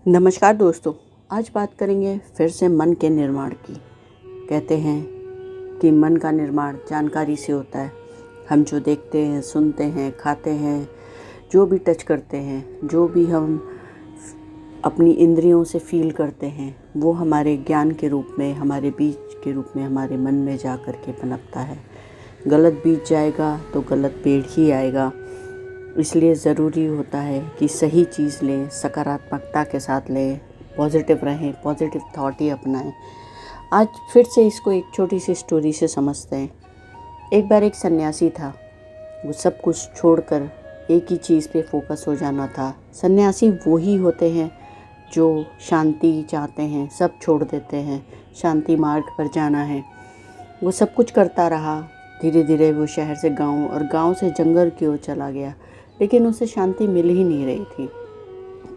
नमस्कार दोस्तों, आज बात करेंगे फिर से मन के निर्माण की। कहते हैं कि मन का निर्माण जानकारी से होता है। हम जो देखते हैं, सुनते हैं, खाते हैं, जो भी टच करते हैं, जो भी हम अपनी इंद्रियों से फील करते हैं, वो हमारे ज्ञान के रूप में, हमारे बीज के रूप में हमारे मन में जा कर के पनपता है। गलत बीज जाएगा तो गलत पेड़ ही आएगा। इसलिए ज़रूरी होता है कि सही चीज़ लें, सकारात्मकता के साथ लें, पॉजिटिव रहें, पॉजिटिव थॉट ही अपनाएं। आज फिर से इसको एक छोटी सी स्टोरी से समझते हैं। एक बार एक सन्यासी था। वो सब कुछ छोड़कर एक ही चीज़ पे फोकस हो जाना था। सन्यासी वो ही होते हैं जो शांति चाहते हैं, सब छोड़ देते हैं, शांति मार्ग पर जाना है। वो सब कुछ करता रहा। धीरे धीरे वो शहर से गांव और गांव से जंगल की ओर चला गया, लेकिन उसे शांति मिल ही नहीं रही थी।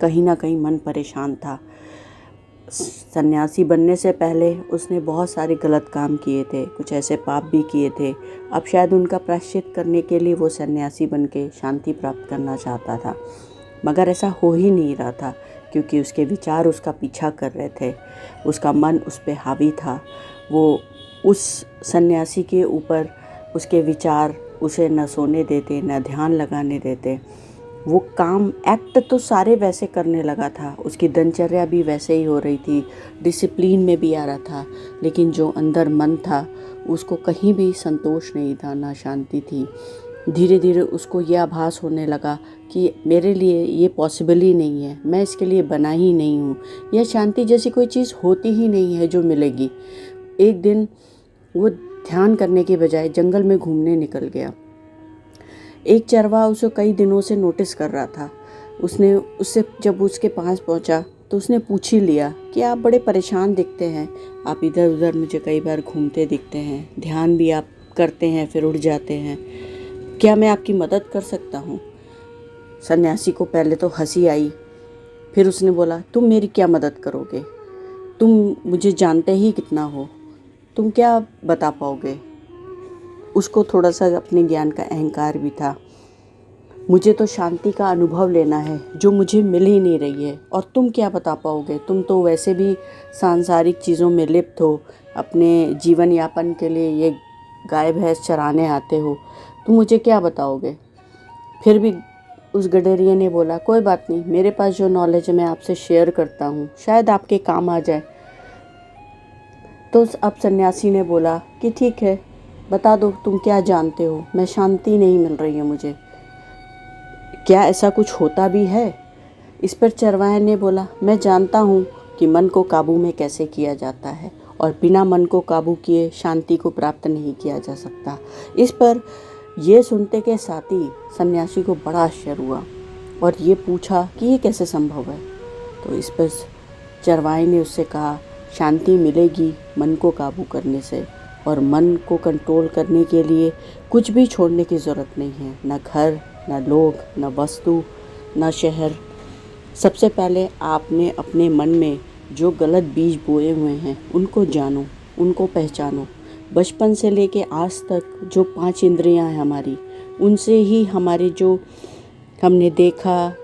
कहीं ना कहीं मन परेशान था। सन्यासी बनने से पहले उसने बहुत सारे गलत काम किए थे, कुछ ऐसे पाप भी किए थे। अब शायद उनका प्रायश्चित करने के लिए वो सन्यासी बन के शांति प्राप्त करना चाहता था, मगर ऐसा हो ही नहीं रहा था, क्योंकि उसके विचार उसका पीछा कर रहे थे। उसका मन उस पर हावी था। वो उस सन्यासी के ऊपर, उसके विचार उसे न सोने देते, न ध्यान लगाने देते। वो काम, एक्ट तो सारे वैसे करने लगा था, उसकी दिनचर्या भी वैसे ही हो रही थी, डिसिप्लिन में भी आ रहा था, लेकिन जो अंदर मन था उसको कहीं भी संतोष नहीं था, ना शांति थी। धीरे धीरे उसको यह आभास होने लगा कि मेरे लिए ये पॉसिबल ही नहीं है, मैं इसके लिए बना ही नहीं हूँ, यह शांति जैसी कोई चीज़ होती ही नहीं है जो मिलेगी। एक दिन वो ध्यान करने के बजाय जंगल में घूमने निकल गया। एक चरवाहा उसे कई दिनों से नोटिस कर रहा था। उसने उससे जब उसके पास पहुंचा तो उसने पूछ ही लिया कि आप बड़े परेशान दिखते हैं, आप इधर उधर मुझे कई बार घूमते दिखते हैं, ध्यान भी आप करते हैं फिर उड़ जाते हैं, क्या मैं आपकी मदद कर सकता हूँ? सन्यासी को पहले तो हंसी आई, फिर उसने बोला, तुम मेरी क्या मदद करोगे? तुम मुझे जानते ही कितना हो, तुम क्या बता पाओगे? उसको थोड़ा सा अपने ज्ञान का अहंकार भी था। मुझे तो शांति का अनुभव लेना है जो मुझे मिल ही नहीं रही है, और तुम क्या बता पाओगे? तुम तो वैसे भी सांसारिक चीज़ों में लिप्त हो, अपने जीवन यापन के लिए ये गाय भैंस चराने आते हो, तुम मुझे क्या बताओगे? फिर भी उस गडरिये ने बोला, कोई बात नहीं, मेरे पास जो नॉलेज है मैं आपसे शेयर करता हूँ, शायद आपके काम आ जाए। तो अब सन्यासी ने बोला कि ठीक है, बता दो तुम क्या जानते हो, मैं शांति नहीं मिल रही है मुझे, क्या ऐसा कुछ होता भी है? इस पर चरवाहे ने बोला, मैं जानता हूँ कि मन को काबू में कैसे किया जाता है, और बिना मन को काबू किए शांति को प्राप्त नहीं किया जा सकता। इस पर यह सुनते के साथ ही सन्यासी को बड़ा आश्चर्य हुआ और ये पूछा कि ये कैसे संभव है। तो इस पर चरवाहे ने उससे कहा, शांति मिलेगी मन को काबू करने से, और मन को कंट्रोल करने के लिए कुछ भी छोड़ने की ज़रूरत नहीं है, ना घर, ना लोग, ना वस्तु, ना शहर। सबसे पहले आपने अपने मन में जो गलत बीज बोए हुए हैं उनको जानो, उनको पहचानो। बचपन से लेके आज तक जो 5 इंद्रियां हैं हमारी, उनसे ही हमारे जो हमने देखा,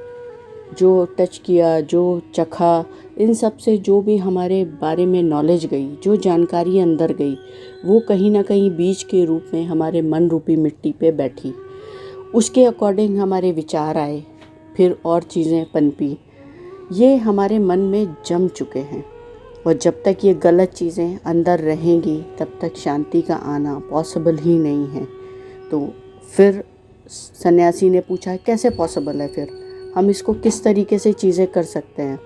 जो टच किया, जो चखा, इन सब से जो भी हमारे बारे में नॉलेज गई, जो जानकारी अंदर गई, वो कहीं ना कहीं बीज के रूप में हमारे मन रूपी मिट्टी पे बैठी। उसके अकॉर्डिंग हमारे विचार आए, फिर और चीज़ें पनपी, ये हमारे मन में जम चुके हैं। और जब तक ये गलत चीज़ें अंदर रहेंगी तब तक शांति का आना पॉसिबल ही नहीं है। तो फिर सन्यासी ने पूछा, कैसे पॉसिबल है, फिर हम इसको किस तरीके से चीज़ें कर सकते हैं?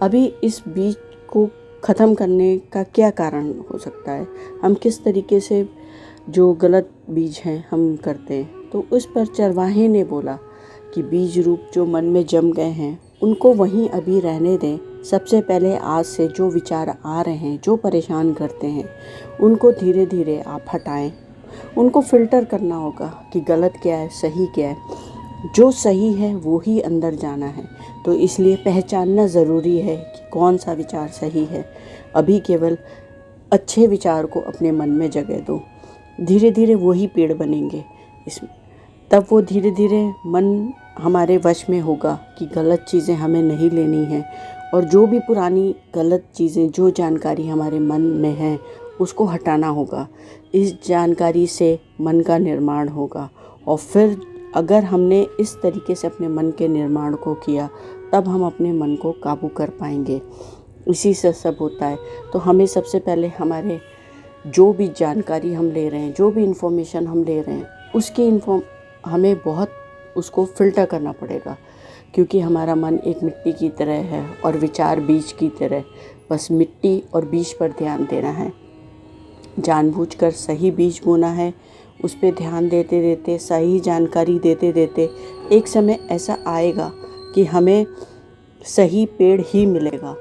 अभी इस बीज को ख़त्म करने का क्या कारण हो सकता है? हम किस तरीके से जो गलत बीज हैं हम करते हैं? तो उस पर चरवाहे ने बोला कि बीज रूप जो मन में जम गए हैं उनको वहीं अभी रहने दें। सबसे पहले आज से जो विचार आ रहे हैं, जो परेशान करते हैं, उनको धीरे धीरे आप हटाएं। उनको फ़िल्टर करना होगा कि गलत क्या है, सही क्या है। जो सही है वो ही अंदर जाना है। तो इसलिए पहचानना ज़रूरी है कि कौन सा विचार सही है। अभी केवल अच्छे विचार को अपने मन में जगह दो, धीरे धीरे वही पेड़ बनेंगे। इसमें तब वो धीरे धीरे मन हमारे वश में होगा कि गलत चीज़ें हमें नहीं लेनी हैं, और जो भी पुरानी गलत चीज़ें, जो जानकारी हमारे मन में है उसको हटाना होगा। इस जानकारी से मन का निर्माण होगा, और फिर अगर हमने इस तरीके से अपने मन के निर्माण को किया तब हम अपने मन को काबू कर पाएंगे। इसी से सब होता है। तो हमें सबसे पहले हमारे जो भी जानकारी हम ले रहे हैं, जो भी इन्फॉर्मेशन हम ले रहे हैं, उसकी हमें बहुत उसको फ़िल्टर करना पड़ेगा, क्योंकि हमारा मन एक मिट्टी की तरह है और विचार बीज की तरह। बस मिट्टी और बीज पर ध्यान देना है, जानबूझकर सही बीज बोना है, उस पर ध्यान देते देते, सही जानकारी देते देते एक समय ऐसा आएगा कि हमें सही पेड़ ही मिलेगा।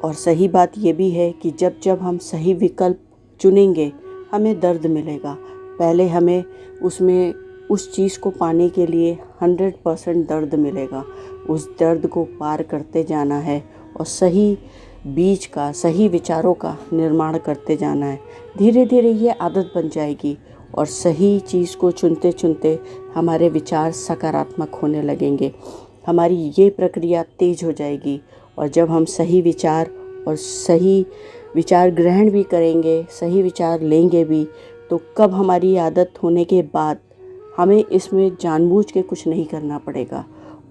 और सही बात ये भी है कि जब जब हम सही विकल्प चुनेंगे हमें दर्द मिलेगा। पहले हमें उसमें उस चीज़ को पाने के लिए 100% दर्द मिलेगा। उस दर्द को पार करते जाना है और सही बीज का, सही विचारों का निर्माण करते जाना है। धीरे धीरे ये आदत बन जाएगी और सही चीज़ को चुनते चुनते हमारे विचार सकारात्मक होने लगेंगे। हमारी ये प्रक्रिया तेज हो जाएगी, और जब हम सही विचार और सही विचार ग्रहण भी करेंगे, सही विचार लेंगे भी, तो कब हमारी आदत होने के बाद हमें इसमें जानबूझ के कुछ नहीं करना पड़ेगा।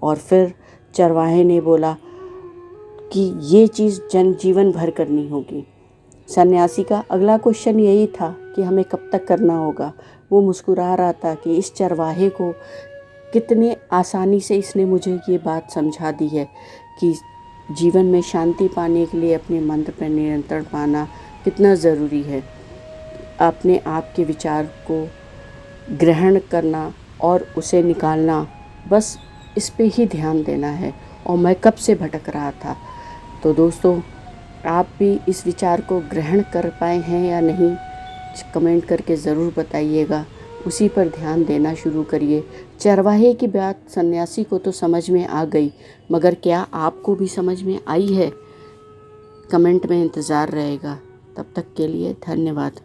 और फिर चरवाहे ने बोला कि ये चीज़ जीवन भर करनी होगी। सन्यासी का अगला क्वेश्चन यही था कि हमें कब तक करना होगा। वो मुस्कुरा रहा था कि इस चरवाहे को कितने आसानी से इसने मुझे ये बात समझा दी है कि जीवन में शांति पाने के लिए अपने मन पर नियंत्रण पाना कितना ज़रूरी है। अपने आप के विचार को ग्रहण करना और उसे निकालना, बस इस पे ही ध्यान देना है। और मैं कब से भटक रहा था। तो दोस्तों, आप भी इस विचार को ग्रहण कर पाए हैं या नहीं, कमेंट करके ज़रूर बताइएगा। उसी पर ध्यान देना शुरू करिए। चरवाहे की बात सन्यासी को तो समझ में आ गई, मगर क्या आपको भी समझ में आई है? कमेंट में इंतज़ार रहेगा। तब तक के लिए धन्यवाद।